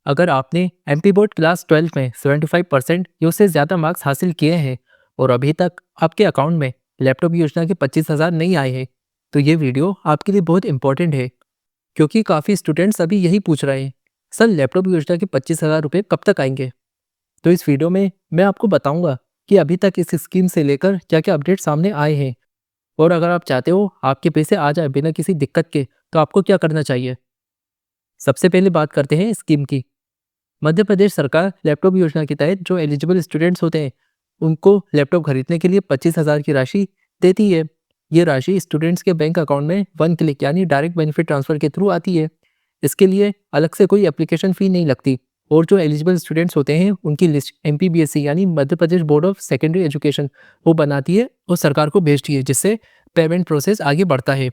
अगर आपने MP board class 12 में 75% या उससे ज़्यादा मार्क्स हासिल किए हैं और अभी तक आपके अकाउंट में लैपटॉप योजना के 25,000 नहीं आए हैं, तो ये वीडियो आपके लिए बहुत इंपॉर्टेंट है। क्योंकि काफ़ी स्टूडेंट्स अभी यही पूछ रहे हैं, सर लैपटॉप योजना के 25,000 रुपये कब तक आएंगे। तो इस वीडियो में मैं आपको बताऊंगा कि अभी तक इस स्कीम से लेकर क्या क्या अपडेट सामने आए हैं, और अगर आप चाहते हो आपके पैसे आ जाए बिना किसी दिक्कत के, तो आपको क्या करना चाहिए। सबसे पहले बात करते हैं स्कीम की। मध्य प्रदेश सरकार लैपटॉप योजना के तहत जो एलिजिबल स्टूडेंट्स होते हैं उनको लैपटॉप खरीदने के लिए 25,000 की राशि देती है। ये राशि स्टूडेंट्स के बैंक अकाउंट में वन क्लिक यानी डायरेक्ट बेनिफिट ट्रांसफर के थ्रू आती है। इसके लिए अलग से कोई एप्लीकेशन फ़ी नहीं लगती, और जो एलिजिबल स्टूडेंट्स होते हैं उनकी लिस्ट एमपीबीएससी यानी Madhya Pradesh board of secondary education वो बनाती है और सरकार को भेजती है, जिससे पेमेंट प्रोसेस आगे बढ़ता है।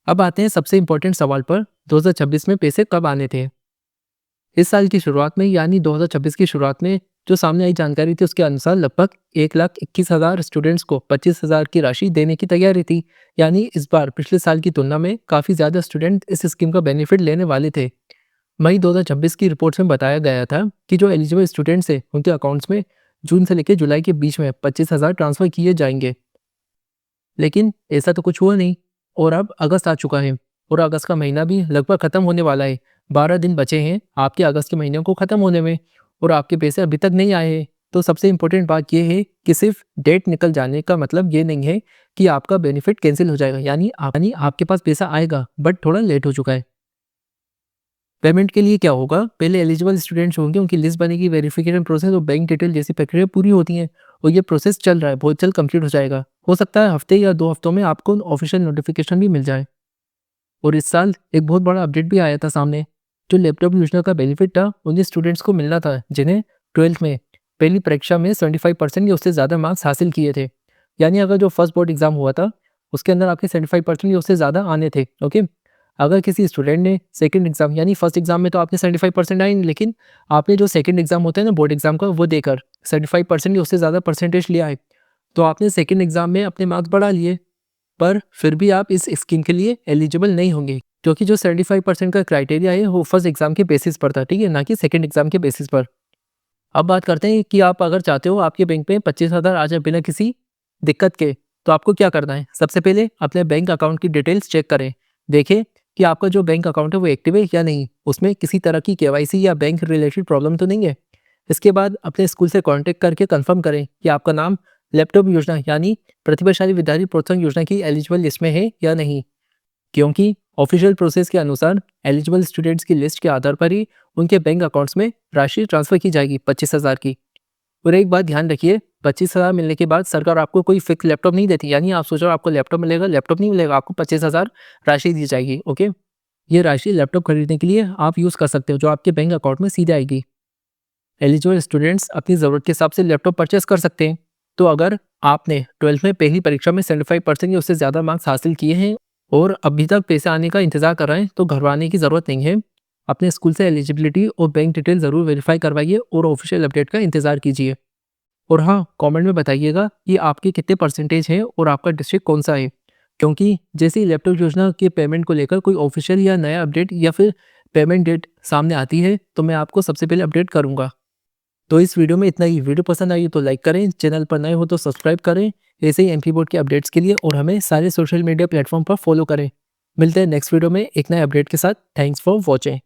अब आते हैं सबसे इंपॉर्टेंट सवाल पर, 2026 में पैसे कब आने थे। इस साल की शुरुआत में यानी 2026 की शुरुआत में जो सामने आई जानकारी थी उसके अनुसार लगभग 1,21,000 स्टूडेंट्स को 25,000 की राशि देने की तैयारी थी। यानी इस बार पिछले साल की तुलना में काफ़ी ज़्यादा स्टूडेंट इस स्कीम का बेनिफिट लेने वाले थे। मई 2026 की रिपोर्ट्स में बताया गया था कि जो एलिजिबल स्टूडेंट्स हैं उनके अकाउंट्स में जून से लेकर जुलाई के बीच में 25,000 ट्रांसफ़र किए जाएंगे। लेकिन ऐसा तो कुछ हुआ नहीं, और अब अगस्त आ चुका है और अगस्त का महीना भी लगभग ख़त्म होने वाला है। 12 दिन बचे हैं आपके अगस्त के महीने को ख़त्म होने में, और आपके पैसे अभी तक नहीं आए हैं। तो सबसे इम्पोर्टेंट बात यह है कि सिर्फ डेट निकल जाने का मतलब ये नहीं है कि आपका बेनिफिट कैंसिल हो जाएगा, यानी आपके पास पैसा आएगा बट थोड़ा लेट हो चुका है। पेमेंट के लिए क्या होगा, पहले एलिजिबल स्टूडेंट्स होंगे, उनकी लिस्ट बनेगी, वेरिफिकेशन प्रोसेस और बैंक डिटेल जैसी प्रक्रिया पूरी होती हैं, और ये प्रोसेस चल रहा है, बहुत जल्द कंप्लीट हो जाएगा। हो सकता है हफ्ते या 2 हफ्तों में आपको ऑफिशियल नोटिफिकेशन भी मिल जाए। और इस साल एक बहुत बड़ा अपडेट भी आया था सामने। जो लैपटॉप योजना का बेनिफिट था उन स्टूडेंट्स को मिलना था जिन्हें 12th में पहली परीक्षा में 75% या उससे ज़्यादा मार्क्स हासिल किए थे। यानी अगर जो फर्स्ट बोर्ड एग्जाम हुआ था उसके अंदर आपके 75% या उससे ज़्यादा आने थे। ओके, अगर किसी स्टूडेंट ने सेकंड एग्जाम यानी फर्स्ट एग्जाम में तो आपने 75% आए नहीं, लेकिन आपने जो सेकंड एग्जाम होता है ना बोर्ड एग्जाम का, वो देकर 75% या उससे ज़्यादा परसेंटेज लिया है, तो आपने सेकंड एग्जाम में अपने मार्क्स बढ़ा लिए, पर फिर भी आप इस स्कीम के लिए एलिजिबल नहीं होंगे, क्योंकि जो 75% का क्राइटेरिया है वो फर्स्ट एग्जाम के बेसिस पर था, ठीक है, ना कि सेकंड एग्जाम के बेसिस पर। अब बात करते हैं कि आप अगर चाहते हो आपके बैंक में 25,000 आ जाए बिना किसी दिक्कत के, तो आपको क्या करना है। सबसे पहले अपने बैंक अकाउंट की डिटेल्स चेक करें, देखें कि आपका जो बैंक अकाउंट है वो एक्टिव है या नहीं, उसमें किसी तरह की केवाईसी या बैंक रिलेटेड प्रॉब्लम तो नहीं है। इसके बाद अपने स्कूल से कांटेक्ट करके कंफर्म करें कि आपका नाम लैपटॉप योजना यानी प्रतिभाशाली विद्यार्थी प्रोत्साहन योजना की एलिजिबल लिस्ट में है या नहीं, क्योंकि ऑफिशियल प्रोसेस के अनुसार एलिजिबल स्टूडेंट्स की लिस्ट के आधार पर ही उनके बैंक अकाउंट्स में राशि ट्रांसफर की जाएगी 25,000 की। और एक बात ध्यान रखिए, 25,000 मिलने के बाद सरकार आपको कोई फिक्स लैपटॉप नहीं देती, यानी आप सोच रहे हो आपको लैपटॉप मिलेगा, लैपटॉप नहीं मिलेगा, आपको 25,000 राशि दी जाएगी। ओके, ये राशि लैपटॉप खरीदने के लिए आप यूज़ कर सकते हो, जो आपके बैंक अकाउंट में सीधे आएगी। एलिजिबल स्टूडेंट्स अपनी ज़रूरत के हिसाब से लैपटॉप परचेस कर सकते हैं। तो अगर आपने 12th में पहली परीक्षा में 75% या उससे ज़्यादा मार्क्स हासिल किए हैं और अभी तक पैसे आने का इंतज़ार कर रहे हैं, तो घबराने की ज़रूरत नहीं है। अपने स्कूल से एलिजिबिलिटी और बैंक डिटेल ज़रूर वेरीफाई करवाइए और ऑफिशियल अपडेट का इंतज़ार कीजिए। और हाँ, कमेंट में बताइएगा कि आपके कितने परसेंटेज हैं और आपका डिस्ट्रिक्ट कौन सा है, क्योंकि जैसे ही लैपटॉप योजना के पेमेंट को लेकर कोई ऑफिशियल या नया अपडेट या फिर पेमेंट डेट सामने आती है, तो मैं आपको सबसे पहले अपडेट करूँगा। तो इस वीडियो में इतना ही। वीडियो पसंद आई तो लाइक करें, चैनल पर नए हो तो सब्सक्राइब करें ऐसे ही एमपी बोर्ड के अपडेट्स के लिए, और हमें सारे सोशल मीडिया प्लेटफॉर्म पर फॉलो करें। मिलते हैं नेक्स्ट वीडियो में एक नए अपडेट के साथ। Thanks for watching.